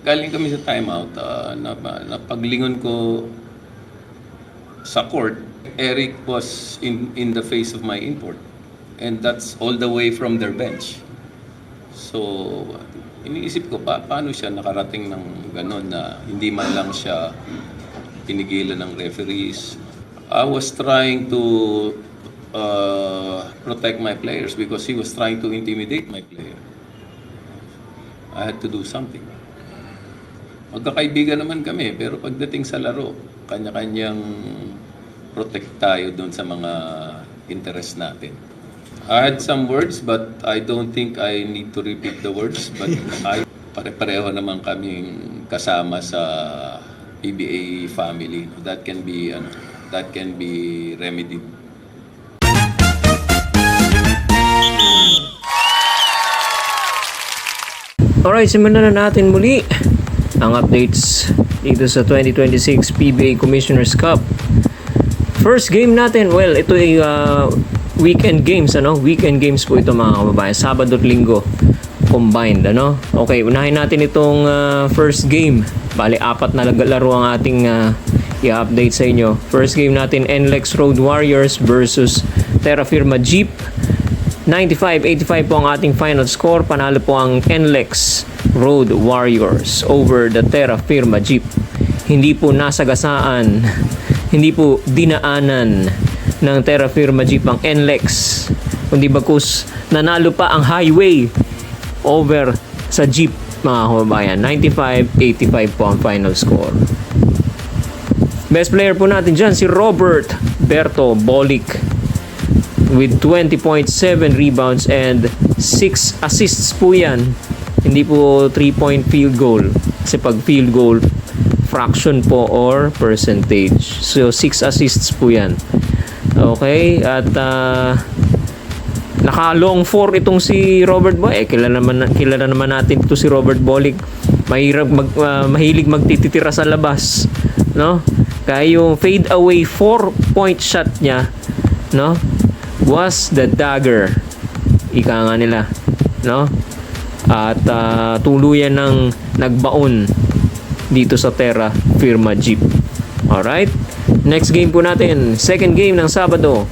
galing kami sa timeout, napaglingon ko sa court. Eric was in the face of my import. And that's all the way from their bench. So, iniisip ko, paano siya nakarating ng gano'n na hindi man lang siya pinigilan ng referees. I was trying to protect my players because he was trying to intimidate my player. I had to do something. Magkakaibigan naman kami, pero pagdating sa laro, kanya-kanyang protect tayo doon sa mga interest natin. I had some words, but I don't think I need to repeat the words. But pare-pareho naman kaming kasama sa PBA family. That can be remedied. Alright, simulan na natin muli ang updates dito sa 2026 PBA Commissioner's Cup. First game natin, well, ito ay weekend games, Weekend games po ito mga kababayan. Sabado at Linggo combined, Okay, unahin natin itong first game. Bali, 4 na laro ang ating i-update sa inyo. First game natin, NLEX Road Warriors versus Terra Firma Jeep. 95-85 po ang ating final score. Panalo po ang NLEX Road Warriors over the Terra Firma Jeep. Hindi po nasagasaan, hindi po dinaanan ng Terra Firma Jeep ang NLEX, kundi bagkus nanalo pa ang highway over sa Jeep mga kababayan. 95-85 po ang final score. Best player po natin dyan si Robert Berto Bolic with 20.7 rebounds and 6 assists po yan. Hindi po 3-point field goal kasi pag field goal fraction po or percentage. So 6 assists po yan. Okay, at naka-long 4 itong si Robert Bolic. Kilala naman natin ito si Robert Bolic. Mahilig magtititira sa labas, Kaya yung fade away 4-point shot niya, was the dagger. Ika nga nila, At tuluyan ng nagbaon dito sa Terra Firma Jeep. Alright? Next game po natin, second game ng Sabado.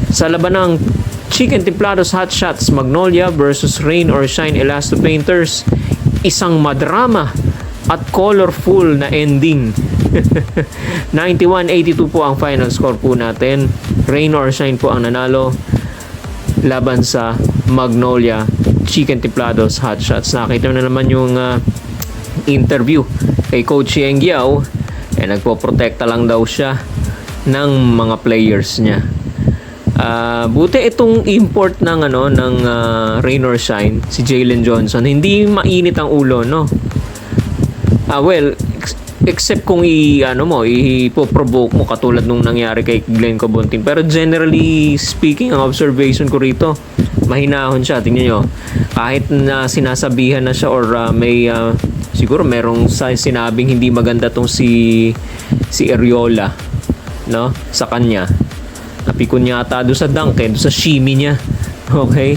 Sa laban ng Chicken Templados Hot Shots Magnolia versus Rain or Shine Elasto Painters. Isang madrama at colorful na ending. 91-82 po ang final score po natin. Rain or Shine po ang nanalo laban sa Magnolia Chicken Templados Hot Shots. Nakita na naman yung interview kay Coach Yeng Giao. Nagpo-protekta lang daw siya ng mga players niya. Buti itong import ng Rain or Shine, si Jalen Johnson, hindi mainit ang ulo, well, except kung ipo-provoke mo katulad nung nangyari kay Glenn Cobontin. Pero generally speaking, ang observation ko rito, mahinahon siya. Tingnan nyo, kahit na sinasabihan na siya or siguro merong sinabing hindi maganda tong si Ariola, sa kanya. Napikon niya ata doon sa dunk, doon sa shimmy niya. Okay?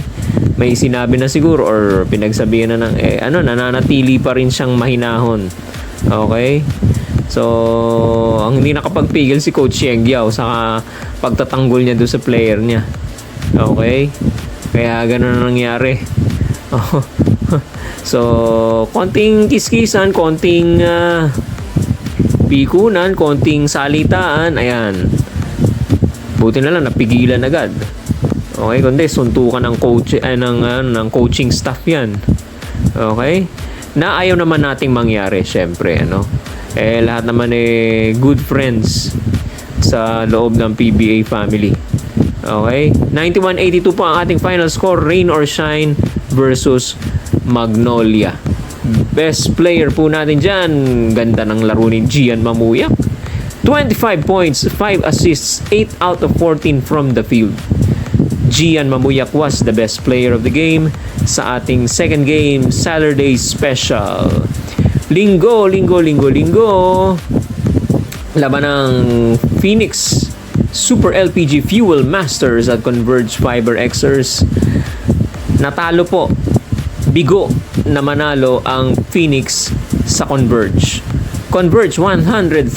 May sinabi na siguro or pinagsabihan na ng nananatili pa rin siyang mahinahon. Okay? So, ang hindi nakapagpigil si Coach Yeng Giao sa pagtatanggol niya doon sa player niya. Okay? Kaya gano'n nangyari. So, konting kiskisan, konting pikunan, konting salitaan, ayan. Buti na lang napigilan agad. Okay, kundi suntukan ng coach ng coaching staff 'yan. Okay? Na ayaw naman nating mangyari, syempre, lahat naman good friends sa loob ng PBA family. Okay? 91-82 po ang ating final score, Rain or Shine versus Magnolia. Best player po natin dyan, ganda ng laro ni Gian Mamuyak. 25 points, 5 assists, 8 out of 14 from the field. Gian Mamuyak was the best player of the game sa ating second game, Saturday special. Linggo. Laban ng Phoenix Super LPG Fuel Masters at Converge Fiber Xers. Natalo po bigo na manalo ang Phoenix sa Converge. Converge 130,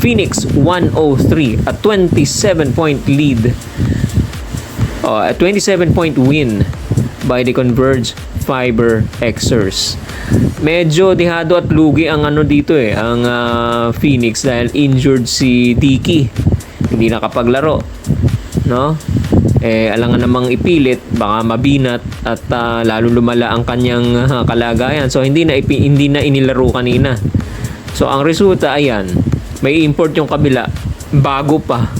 Phoenix 103, a 27-point lead. A 27-point win by the Converge Fiber Xers. Medyo dihado at lugi ang ano dito ang Phoenix dahil injured si Dicky. Hindi nakapaglaro, no? Alangan namang ipilit, baka mabinat at lalo lumala ang kanyang kalagayan. So hindi na inilaro kanina. So ang resulta ayan, may import yung kabila, bago pa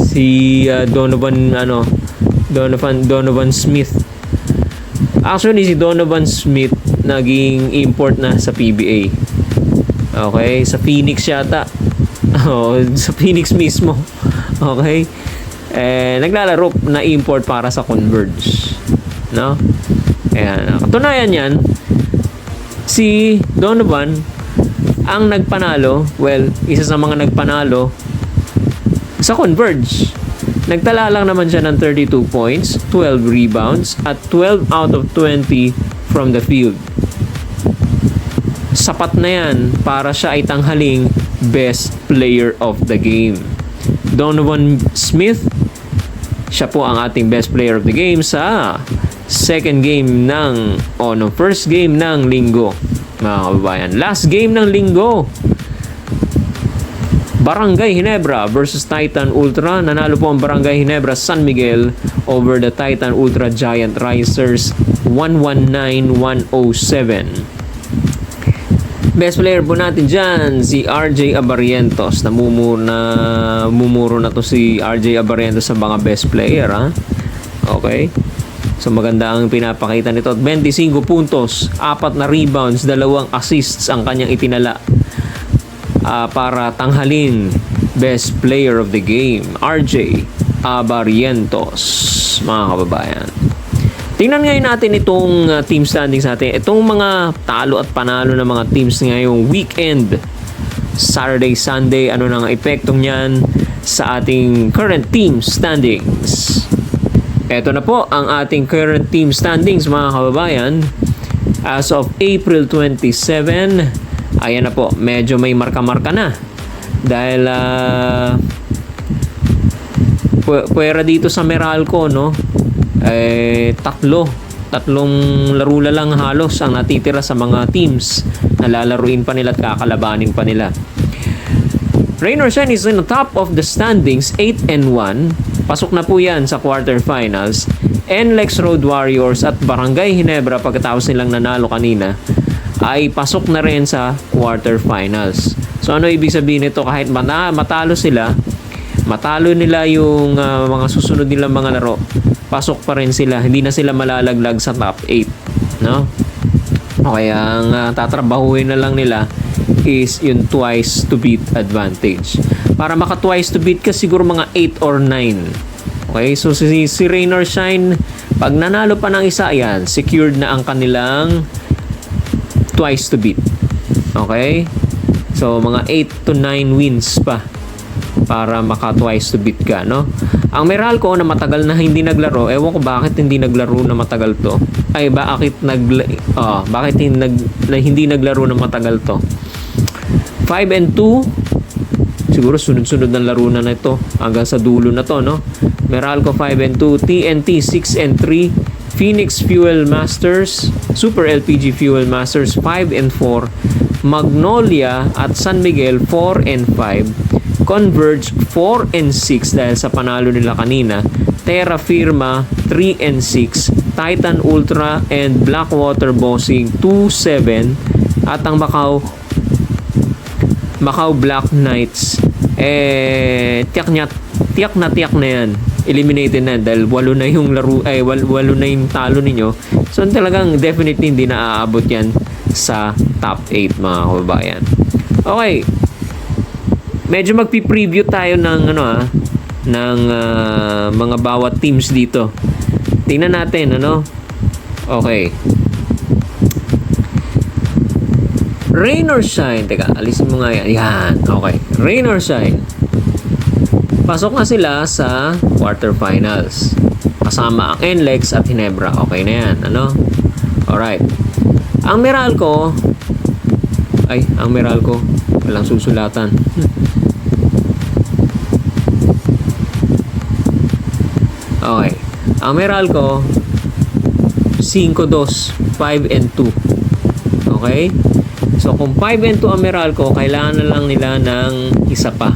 si Donovan Smith. Actually si Donovan Smith naging import na sa PBA. Okay, sa Phoenix yata. Sa Phoenix mismo. Okay? Naglalaro na import para sa Converge. No? Ayan. Katunayan yan, si Donovan ang nagpanalo, isa sa mga nagpanalo sa Converge. Nagtala lang naman siya ng 32 points, 12 rebounds, at 12 out of 20 from the field. Sapat na yan para siya ay tanghaling best player of the game. Donovan Smith, siya po ang ating best player of the game sa first game ng linggo, mga kababayan. Last game ng linggo, Barangay Ginebra versus Titan Ultra. Nanalo po ang Barangay Ginebra San Miguel over the Titan Ultra Giant Risers 119-107. Best player po natin dyan, si RJ Abarientos. Mumuro na to si RJ Abarientos sa mga best player. Okay. So maganda ang pinapakita nito. 25 puntos, 4 na rebounds, 2 assists ang kanyang itinala para tanghalin best player of the game, RJ Abarientos, mga kababayan. Tingnan ngayon natin itong team standings natin. Itong mga talo at panalo ng mga teams ngayong weekend, Saturday, Sunday, ano nang epektong yan sa ating current team standings. Ito na po ang ating current team standings, mga kababayan. As of April 27, ayan na po, medyo may marka-marka na. Dahil pwera dito sa Meralco, no? Tatlong laro lang halos ang natitira sa mga teams na lalaruin pa nila at kakalabanin pa nila. Rain or Shine is in the top of the standings, 8-1. Pasok na po yan sa quarterfinals. NLEX Road Warriors at Barangay Ginebra, pagkatapos nilang nanalo kanina, ay pasok na rin sa quarterfinals. So ano ibig sabihin nito? Kahit matalo nila yung mga susunod nilang mga laro, pasok pa rin sila, hindi na sila malalaglag sa top 8, no? Okay, ang tatrabahuhin na lang nila is yung twice to beat advantage. Para maka twice to beat ka, siguro mga 8 or 9. Okay, so si Rain or Shine, pag nanalo pa ng isa, ayan, secured na ang kanilang twice to beat. Okay, so mga 8 to 9 wins pa para maka twice to beat ka, no? Ang Meralco na matagal na hindi naglaro, ewan ko bakit hindi naglaro na matagal to. Ay, bakit hindi naglaro na matagal to. 5-2, siguro sunod-sunod ng laro na ito hanggang sa dulo na to, no? Meralco 5-2, TNT 6-3, Phoenix Fuel Masters, Super LPG Fuel Masters 5-4, Magnolia at San Miguel 4-5, Converge 4-6 dahil sa panalo nila kanina, Terra Firma 3-6, Titan Ultra and Blackwater Bossing 2-7, at ang Macau Black Knights tiyak na yan, eliminated na dahil 8 na yung laro, 8 na yung talo ninyo. So talagang definitely hindi na aabot yan sa top 8, mga kababayan. Okay, medyo magpi-preview tayo ng mga bawat teams dito. Tingnan natin, okay. Rain or Shine. Teka, alisin mo nga yan. Yan, okay. Rain or Shine. Pasok na sila sa quarterfinals. Kasama ang NLEX at Ginebra. Okay na yan, Alright. Ang Meralco, walang susulatan. Okay. Ang Meralco, 5-2, 5 and 2. Okay? So, kung 5 and 2 ang Meralco, kailangan na lang nila ng isa pa.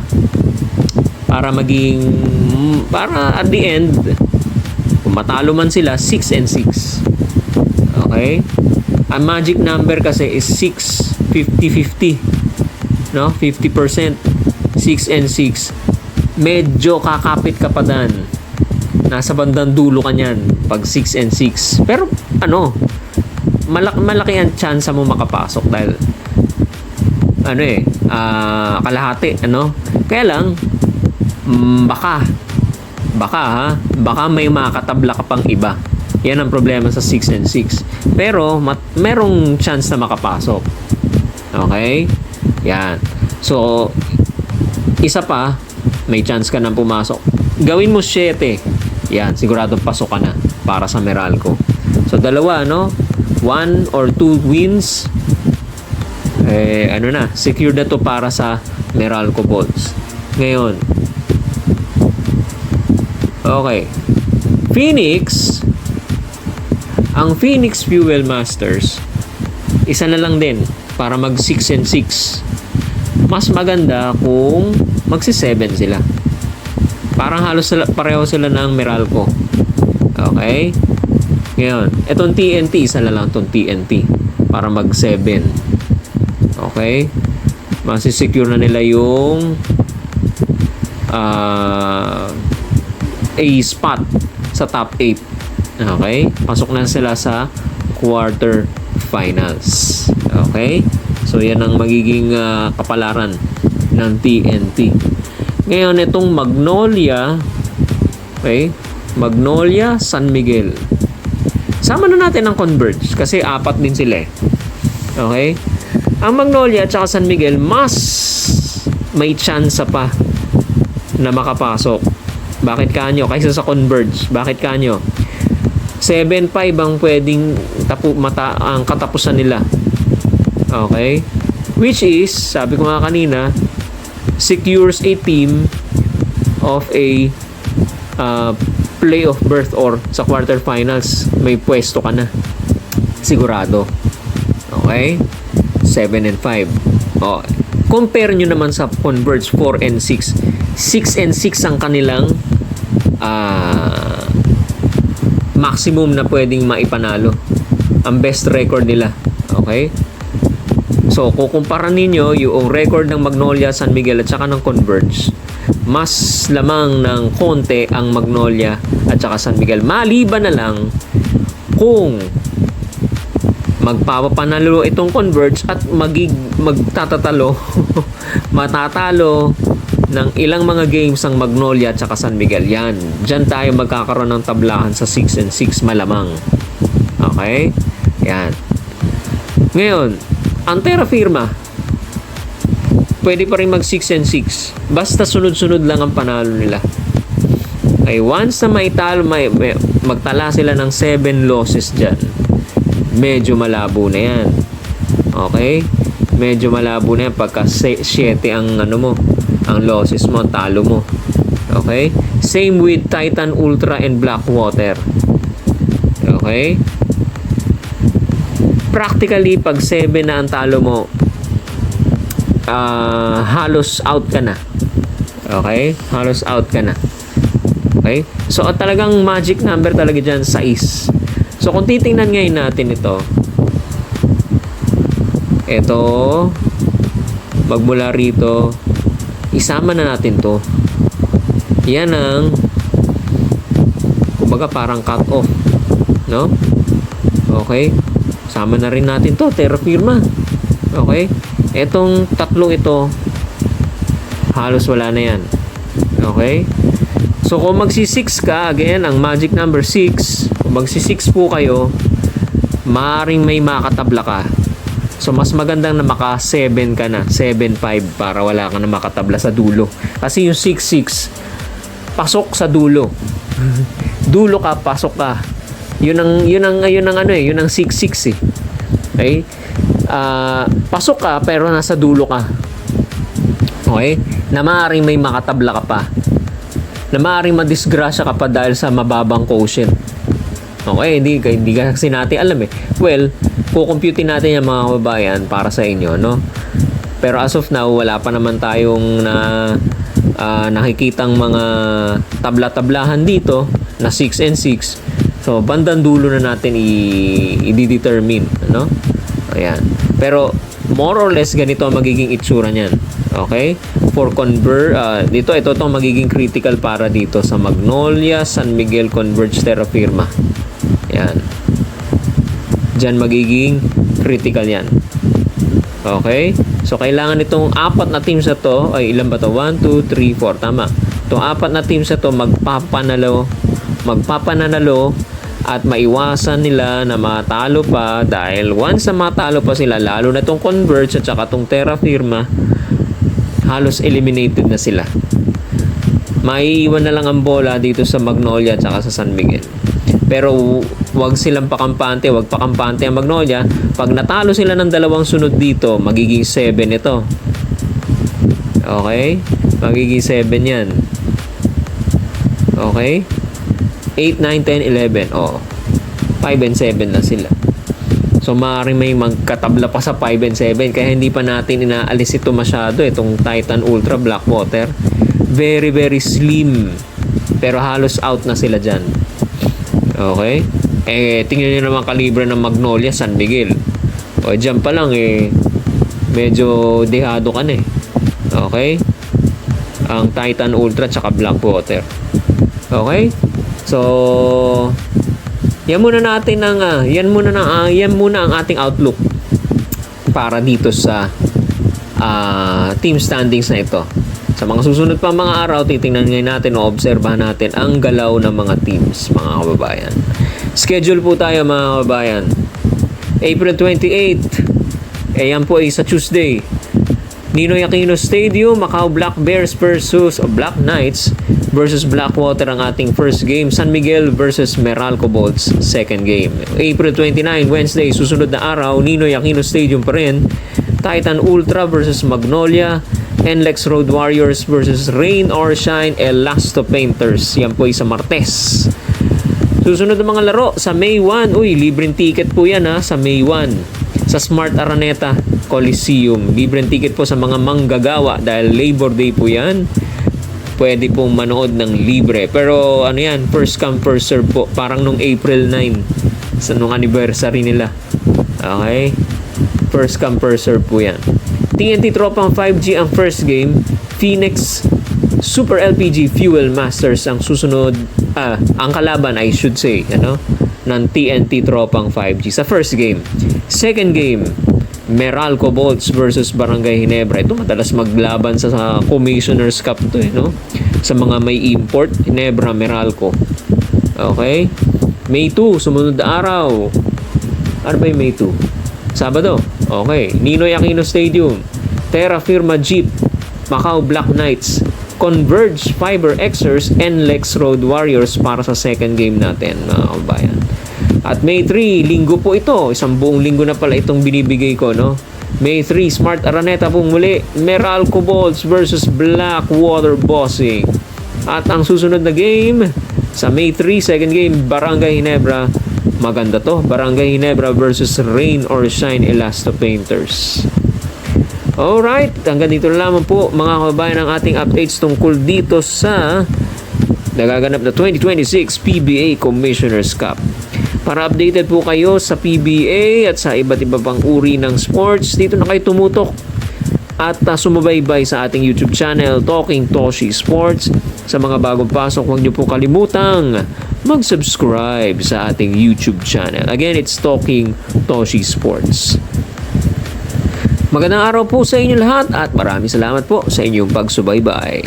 Para at the end, kung matalo man sila, 6 and 6. Okay? Ang magic number kasi is 6, 50-50. No? 50%. 6 and 6. Medyo kakapit ka pa dan. Nasa bandang dulo ka niyan pag 6 and 6. Pero malaki ang chance mo makapasok dahil kalahati, Kaya lang baka may makatabla ka pang iba. Yan ang problema sa 6 and 6. Pero merong chance na makapasok. Okay? Yan. So isa pa, may chance ka nang pumasok. Gawin mo 7. Yan, sigurado pasok ka na para sa Meralco. So, 2, 1 or 2 wins, secure na to para sa Meralco Bolts. Ngayon, okay. Phoenix, ang Phoenix Fuel Masters, isa na lang din para mag 6 and 6. Mas maganda kung magsi-7 sila. Parang halos pareho sila ng Meralco. Okay? Ngayon, itong TNT, isa na lang itong TNT para mag 7. Okay? Masisecure na nila yung A spot sa top 8. Okay? Pasok na sila sa quarter finals. Okay? So, yan ang magiging kapalaran ng TNT. Ngayon, itong Magnolia, okay? Magnolia, San Miguel. Sama na natin ang Converge kasi 4 din sila eh. Okay? Ang Magnolia at saka San Miguel, mas may chance pa na makapasok. Bakit kanyo? Kaysa sa Converge. Bakit kanyo? 7-5 ang pwedeng ang katapusan nila. Okay? Which is, sabi ko nga kanina, secures a team of a playoff berth or sa quarterfinals. May pwesto ka na. Sigurado. Okay? 7 and 5. Oh, compare nyo naman sa Converge 4 and 6. 6 and 6 ang kanilang maximum na pwedeng maipanalo. Ang best record nila. Okay? So, kukumpara ninyo yung record ng Magnolia, San Miguel at saka ng Converge, mas lamang ng konti ang Magnolia at saka San Miguel. Maliban na lang kung magpapapanalo itong Converge at magtatatalo matatalo ng ilang mga games ang Magnolia at saka San Miguel. Yan. Diyan tayo magkakaroon ng tablahan sa 6 and 6 malamang. Okay? Yan. Ngayon, ang Terra Firma, pwede pa rin mag 6 and 6. Basta sunod-sunod lang ang panalo nila. Okay, once na magtala sila ng 7 losses dyan, medyo malabo na yan. Okay? Medyo malabo na yan pagka 7 ang ang losses mo, ang talo mo. Okay? Same with Titan Ultra and Blackwater. Okay? Practically, pag 7 na ang talo mo, halos out ka na. Okay? Halos out ka na. Okay? So, talagang magic number talaga dyan, 6. So, kung titingnan ngayon natin ito, magmula rito, isama na natin to. Yan ang, kumbaga parang cut off. No? Okay? Sama na rin natin to, Terra Firma. Okay? Etong tatlong ito, halos wala na yan. Okay? So, kung magsi-6 ka, again, ang magic number 6, kung magsi-6 po kayo, maaaring may makatabla ka. So, mas magandang na maka-7 ka na, 7-5 para wala ka na makatabla sa dulo. Kasi yung 6-6, pasok sa dulo. Dulo ka, pasok ka. Yun ang 6-6 eh. Okay? Pasok ka pero nasa dulo ka. Okay? Na maaaring may makatabla ka pa. Na maaaring madisgrasya ka pa dahil sa mababang quotient. Okay, hindi kasi natin alam eh. Well, kukumputin natin yung mga kababayan para sa inyo, no? Pero as of now, wala pa naman tayong nakikitang mga tabla-tablahan dito na 6 and 6. So, bandang dulo na natin i-determine, no? Ayan. Pero, more or less, ganito ang magiging itsura niyan. Okay? Ito itong magiging critical para dito sa Magnolia, San Miguel, Converge, Terra Firma. Yan. Diyan magiging critical yan. Okay? So, kailangan itong 4 na teams na to, ay ilan ba to? 1, 2, 3, 4. Tama. Itong 4 na teams na to, magpapanalo at maiwasan nila na matalo pa dahil once na matalo pa sila, lalo na itong Converge at saka itong Terra Firma, halos eliminated na sila. Maiiwan na lang ang bola dito sa Magnolia at saka sa San Miguel. Pero wag silang pakampante, wag pakampante ang Magnolia. Pag natalo sila ng dalawang sunod dito, magiging 7 ito. Okay? Magiging 7 yan. Okay? 8, 9, 10, 11. Oh. 5 and 7 na sila. So, maaaring may magkatabla pa sa 5 and 7. Kaya hindi pa natin inaalis ito masyado. Itong Titan Ultra Blackwater. Very, very slim. Pero halos out na sila dyan. Okay? Tingnan nyo naman kalibre ng Magnolia, San Miguel. O, dyan pa lang medyo dehado ka na eh. Okay? Ang Titan Ultra tsaka Blackwater. Okay? So, yan muna ang ating outlook para dito sa team standings na ito. Sa mga susunod pa mga araw, titingnan ngayon natin o obserbahan natin ang galaw ng mga teams, mga kababayan. Schedule po tayo mga kababayan. April 28, yan po ay sa Tuesday. Ninoy Aquino Stadium, Macau Black Bears versus Black Knights versus Blackwater ang ating first game. San Miguel versus Meralco Bolts second game. April 29, Wednesday, susunod na araw, Ninoy Aquino Stadium pa rin. Titan Ultra versus Magnolia. NLEX Road Warriors versus Rain or Shine Elasto Painters. Yan po ay sa Martes. Susunod na mga laro sa May 1. Uy, libreng ticket po yan sa May 1. Sa Smart Araneta Coliseum. Libreng ticket po sa mga manggagawa dahil Labor Day po yan. Pwede pong manood ng libre. Pero ano yan, first come first serve po. Parang nung April 9 sa nung anniversary nila. Okay? First come first serve po yan. TNT Tropang 5G ang first game. Phoenix Super LPG Fuel Masters ang susunod. Ang kalaban I should say, ng TNT Tropang 5G sa first game. Second game, Meralco Bolts versus Barangay Ginebra. Ito madalas maglaban sa Commissioner's Cup to sa mga may import, Ginebra, Meralco. Okay? May 2, sumunod na araw. Ano ba yung May 2? Sabado. Okay. Ninoy Aquino Stadium, Terra Firma Jeep, Macau Black Knights, Converge Fiber Xers, and NLEX Road Warriors para sa second game natin, mga kabayan. At May 3, linggo po ito. Isang buong linggo na pala itong binibigay ko, May 3, Smart Araneta po muli. Meralco Bolts versus Blackwater Bossing. At ang susunod na game, sa May 3, second game, Barangay Ginebra. Maganda to. Barangay Ginebra versus Rain or Shine Elasto Painters. Alright, hanggang dito na lamang po mga kababayan ang ating updates tungkol dito sa nagaganap na 2026 PBA Commissioner's Cup. Para updated po kayo sa PBA at sa iba't iba pang uri ng sports, dito na kayo tumutok at sumubaybay sa ating YouTube channel, Talking Toshi Sports. Sa mga bagong pasok, huwag niyo po kalimutang mag-subscribe sa ating YouTube channel. Again, it's Talking Toshi Sports. Magandang araw po sa inyo lahat at maraming salamat po sa inyong pagsubaybay.